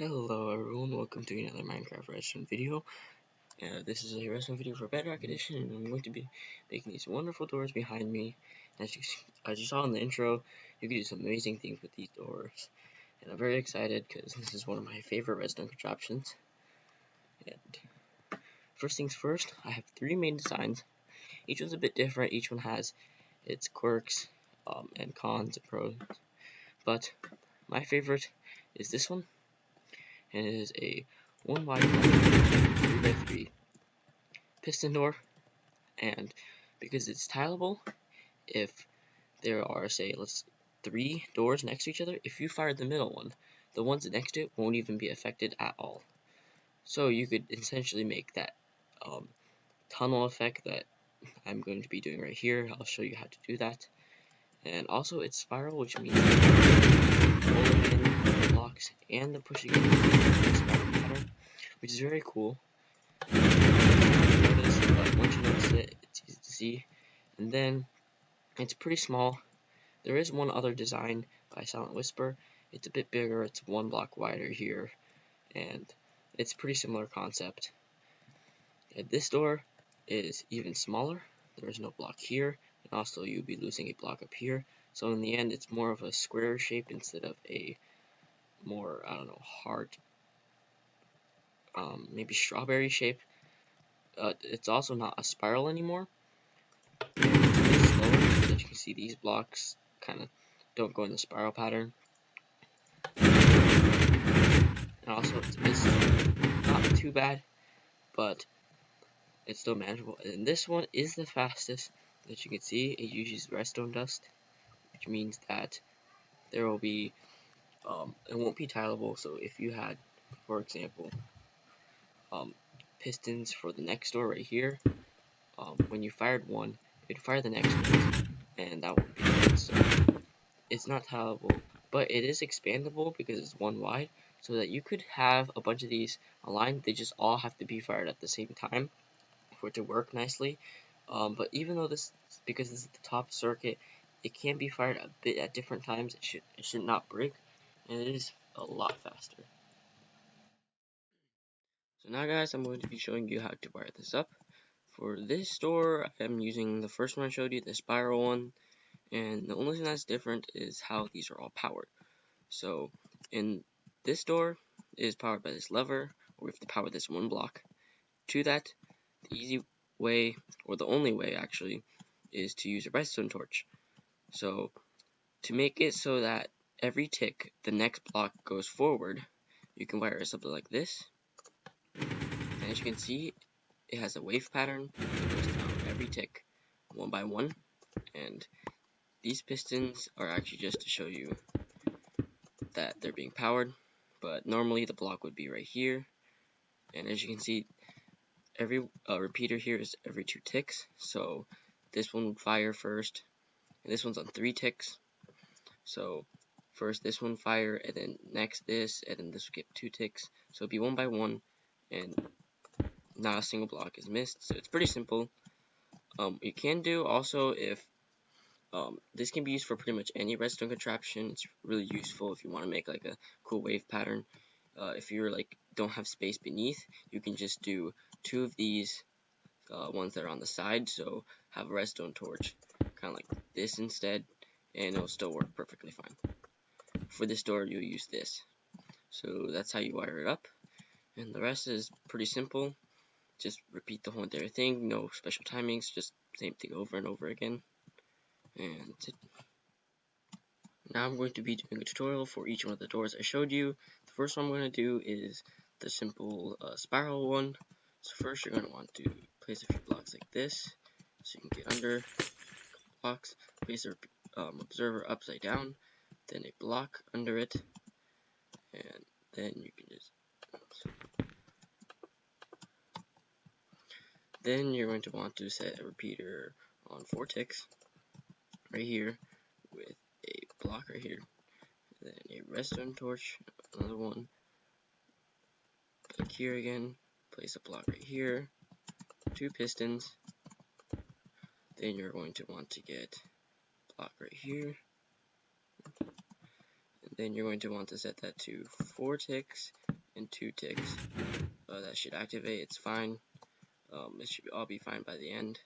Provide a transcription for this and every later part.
Hello everyone, welcome to another Minecraft redstone video. This is a redstone video for Bedrock edition, and I'm going to be making these wonderful doors behind me. As you saw in the intro, you can do some amazing things with these doors. And I'm very excited because this is one of my favorite redstone contraptions. And first things first, I have three main designs. Each one's a bit different, each one has its quirks and cons and pros. But my favorite is this one. And it is a Onewide 3x3 piston door, and because it's tileable, if there are, say, three doors next to each other, if you fire the middle one, the ones next to it won't even be affected at all. So you could essentially make that tunnel effect that I'm going to be doing right here. I'll show you how to do that. And also it's spiral, which means pulling in the blocks and the pushing in the spiral pattern, which is very cool. Once you notice it, it's easy to see. And then it's pretty small. There is one other design by Silent Whisper. It's a bit bigger, it's one block wider here, and it's pretty similar concept. And this door is even smaller. There is no block here, and also you'll be losing a block up here. So in the end, it's more of a square shape instead of a more, I don't know, hard, maybe strawberry shape. It's also not a spiral anymore. It's slower, so as you can see, these blocks kind of don't go in the spiral pattern. And also, it's not too bad, but it's still manageable. And this one is the fastest. As you can see, it uses redstone dust, which means that there will be, it won't be tileable. So if you had, for example, pistons for the next door right here, when you fired one, you'd fire the next one, and that would be it. So it's not tileable, but it is expandable because it's one wide, so that you could have a bunch of these aligned. They just all have to be fired at the same time for it to work nicely. But even though because this is the top circuit, it can be fired a bit at different times. It should not break, and it is a lot faster. So now, guys, I'm going to be showing you how to wire this up. For this door, I'm using the first one I showed you, the spiral one, and the only thing that's different is how these are all powered. So in this door, it is powered by this lever, or we have to power this one block. To that, the easy way, or the only way actually, is to use a redstone torch. So to make it so that every tick the next block goes forward, you can wire something like this. And as you can see, it has a wave pattern that goes down every tick one by one, and these pistons are actually just to show you that they're being powered, but normally the block would be right here. And as you can see, every repeater here is every 2 ticks, so this one would fire first, and this one's on 3 ticks. So first this one fire, and then next this, and then this will get 2 ticks. So it'll be one by one, and not a single block is missed. So it's pretty simple. You can do also if this can be used for pretty much any redstone contraption. It's really useful if you want to make like a cool wave pattern. If you're like don't have space beneath, you can just do 2 of these ones that are on the side. So have a redstone torch, kind of like this instead, and it'll still work perfectly fine. For this door, you'll use this. So that's how you wire it up, and the rest is pretty simple. Just repeat the whole entire thing. No special timings, just same thing over and over again. And that's it. Now I'm going to be doing a tutorial for each one of the doors I showed you. The first one I'm going to do is the simple spiral one. So first you're going to want to place a few blocks like this, so you can get under blocks. Place the observer upside down, then a block under it, and then you can just... Then you're going to want to set a repeater on 4 ticks, right here, with a block right here. Then a redstone torch, another one, click here again, place a block right here, 2 pistons, then you're going to want to get a block right here, and then you're going to want to set that to 4 ticks, and 2 ticks. That should activate. It's fine. It should all be fine by the end.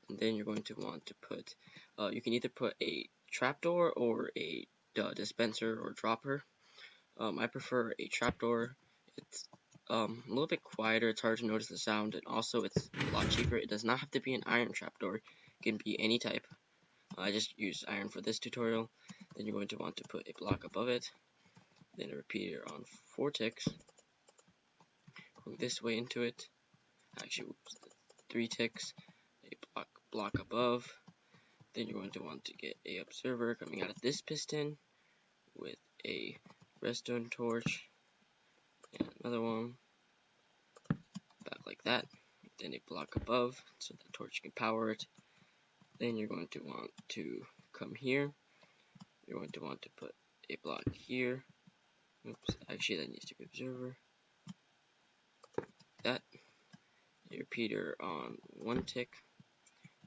And then you're going to want to put, you can either put a trapdoor or a dispenser or dropper. I prefer a trapdoor. It's a little bit quieter, it's hard to notice the sound, and also it's a lot cheaper. It does not have to be an iron trapdoor, it can be any type. I just used iron for this tutorial. Then you're going to want to put a block above it, then a repeater on 4 ticks, going this way into it, actually 3 ticks, a block above. Then you're going to want to get a observer coming out of this piston with a redstone torch, and another one back like that, then a block above so the torch can power it. Then you're going to want to come here, you're going to want to put a block here. Oops, actually that needs to be observer. That, a repeater on 1 tick,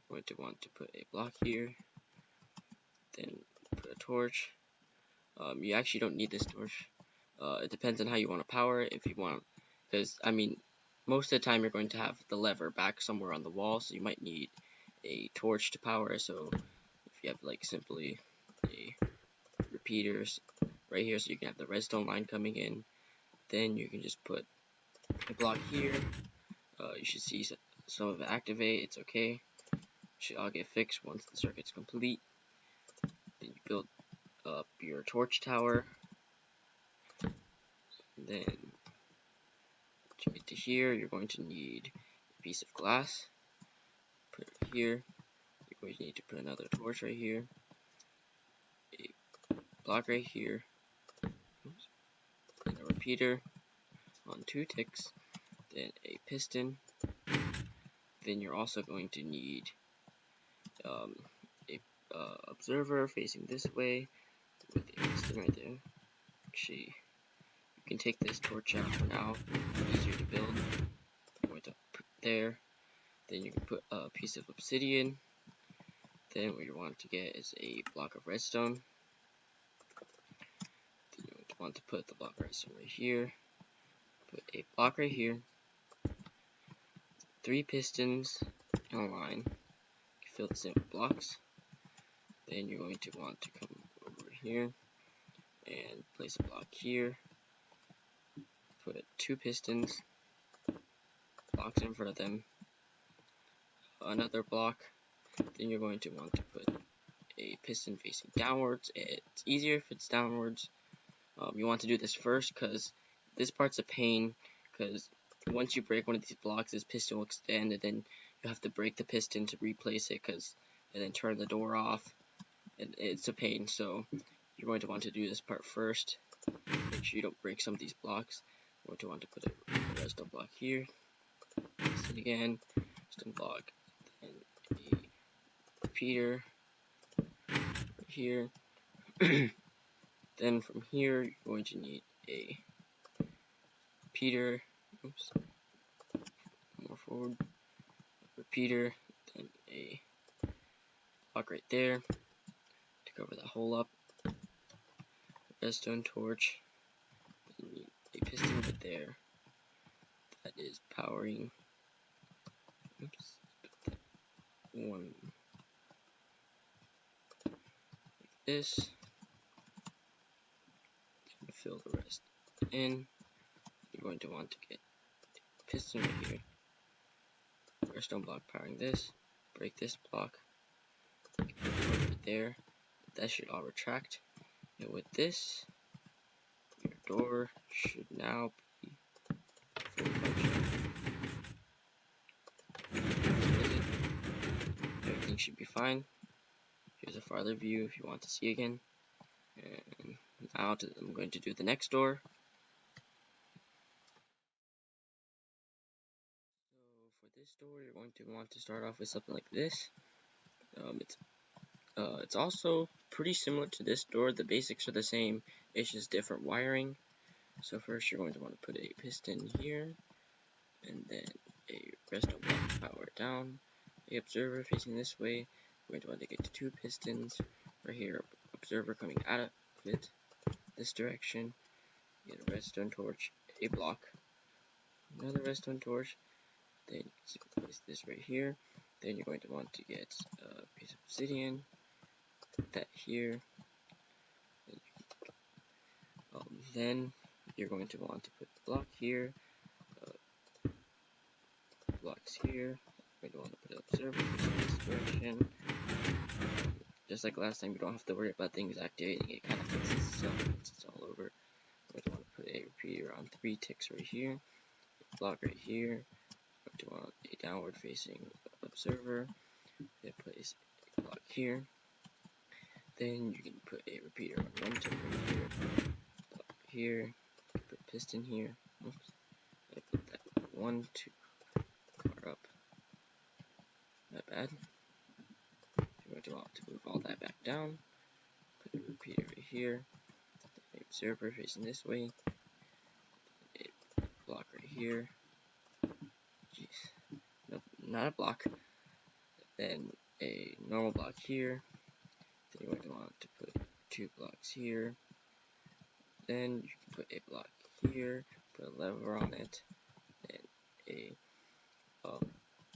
you're going to want to put a block here, then put a torch. You actually don't need this torch. It depends on how you want to power it. If you want, because I mean, most of the time you're going to have the lever back somewhere on the wall, so you might need a torch to power it. So if you have like simply a repeaters right here, so you can have the redstone line coming in, then you can just put a block here. You should see some of it activate. It's okay. It should all get fixed once the circuit's complete. Then you build up your torch tower. Then to get to here, you're going to need a piece of glass. Put it here. You're going to need to put another torch right here, a block right here, and a repeater on 2 ticks, then a piston. Then you're also going to need a observer facing this way with a piston right there. Actually, you can take this torch out for now. It's easier to build. I'm going to put there. Then you can put a piece of obsidian. Then what you want to get is a block of redstone. Then you want to put the block of redstone right here. Put a block right here. 3 pistons in a line. You fill this in with blocks. Then you're going to want to come over here and place a block here. Put 2 pistons, blocks in front of them, another block. Then you're going to want to put a piston facing downwards. It's easier if it's downwards. You want to do this first because this part's a pain, because once you break one of these blocks, this piston will extend, and then you have to break the piston to replace it, and then turn the door off, and it's a pain. So you're going to want to do this part first. Make sure you don't break some of these blocks. You're going to want to put a redstone block here, piston again, redstone block, and a repeater here. Then from here, you're going to need a repeater, oops, more forward, repeater, then a block right there to cover that hole up, redstone torch, then you need a piston right there that is powering, oops, one like this, and fill the rest in. You're going to want to get a piston right here, redstone block powering this, break this block, right there, that should all retract, and with this, your door should now be fully functional. Everything should be fine. Here's a farther view if you want to see again. And now I'm going to do the next door. So for this door, you're going to want to start off with something like this. It's also pretty similar to this door. The basics are the same. It's just different wiring. So first, you're going to want to put a piston here, and then a redstone block power down. The observer facing this way. We're going to want to get to 2 pistons. Right here, observer coming out of it this direction. Get a redstone torch a block, another redstone torch, then you can place this right here. Then you're going to want to get a piece of obsidian, put that here. Then you're going to want to put the block here, blocks here. You're going to want to put an observer in this direction. Just like last time, you don't have to worry about things activating. It kind of fixes itself once it's all over. You're going to want to put a repeater on 3 ticks right here, a block right here. You're going to want a downward facing observer. Then place a block here. Then you can put a repeater on 1 tick right here, block here, put a piston here. Oops. I put that 1 too far up. Not bad. You're going to want to move all that back down. Put a repeater right here. An observer facing this way. A block right here. Jeez. Nope, not a block. Then a normal block here. Then you're going to want to put 2 blocks here. Then you can put a block here, put a lever on it, then a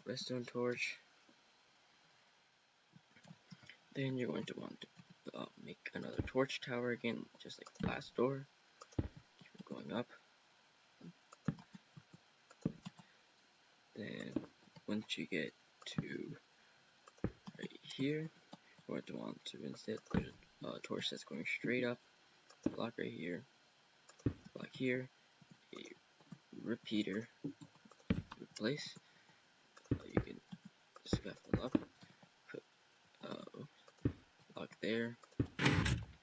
redstone torch. Then you're going to want to make another torch tower again, just like the last door. Keep going up. Then once you get to right here, you're going to want to instead put a torch that's going straight up. Block right here, block here, a repeater. Replace. You can scaffold up. Put block there,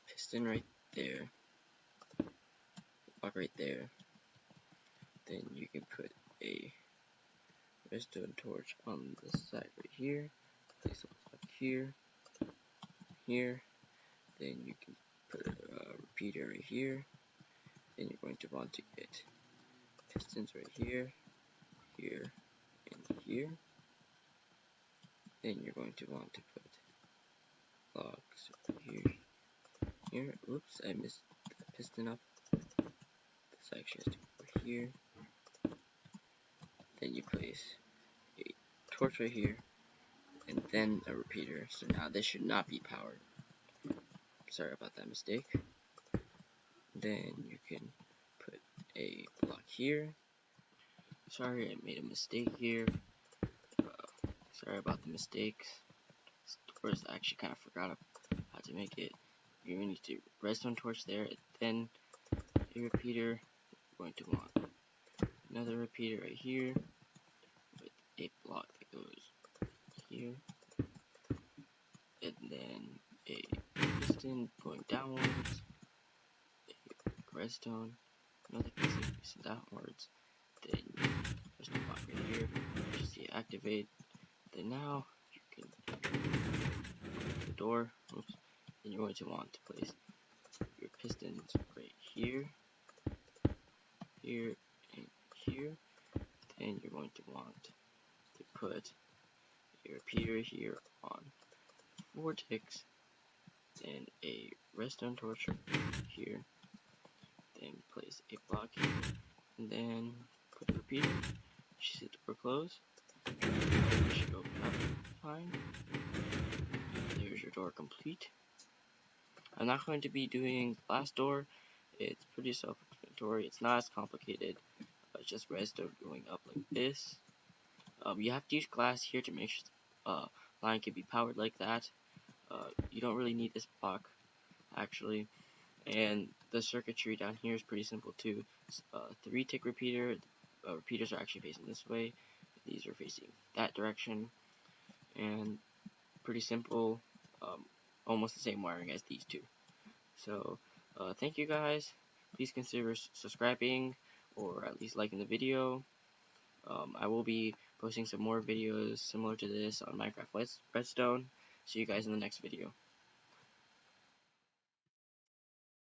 piston right there, block right there. Then you can put a redstone torch on the side right here, place a block here, here. Then you can put a repeater right here. Then you're going to want to get pistons right here, here, and here. Then you're going to want to put blocks here, here. Oops, I missed the piston up. This actually has to go here. Then you place a torch right here, and then a repeater. So now this should not be powered. Sorry about that mistake. Then you can put a block here. Sorry, I made a mistake here. Sorry about the mistakes. First, I actually kind of forgot how to make it. You're going to need to redstone torch there, then a repeater. You're going to want another repeater right here with a block that goes here, and then a piston going downwards, a redstone, another piston downwards, then there's a block right here. You see it activate. Then now you can open the door. Oops. Then you're going to want to place your pistons right here, here, and here. Then you're going to want to put a repeater here on 4 ticks, then a redstone torch here, then place a block here, and then put a repeater. You should see the door close. It should open up fine. There's your door complete. I'm not going to be doing the last door. It's pretty self-explanatory. It's not as complicated. It's just redstone going up like this. You have to use glass here to make sure the line can be powered like that. You don't really need this block, actually. And the circuitry down here is pretty simple too. 3-tick repeater. Repeaters are actually facing this way. These are facing that direction. And pretty simple. Almost the same wiring as these two. So, thank you guys. Please consider subscribing or at least liking the video. I will be posting some more videos similar to this on Minecraft Redstone. See you guys in the next video.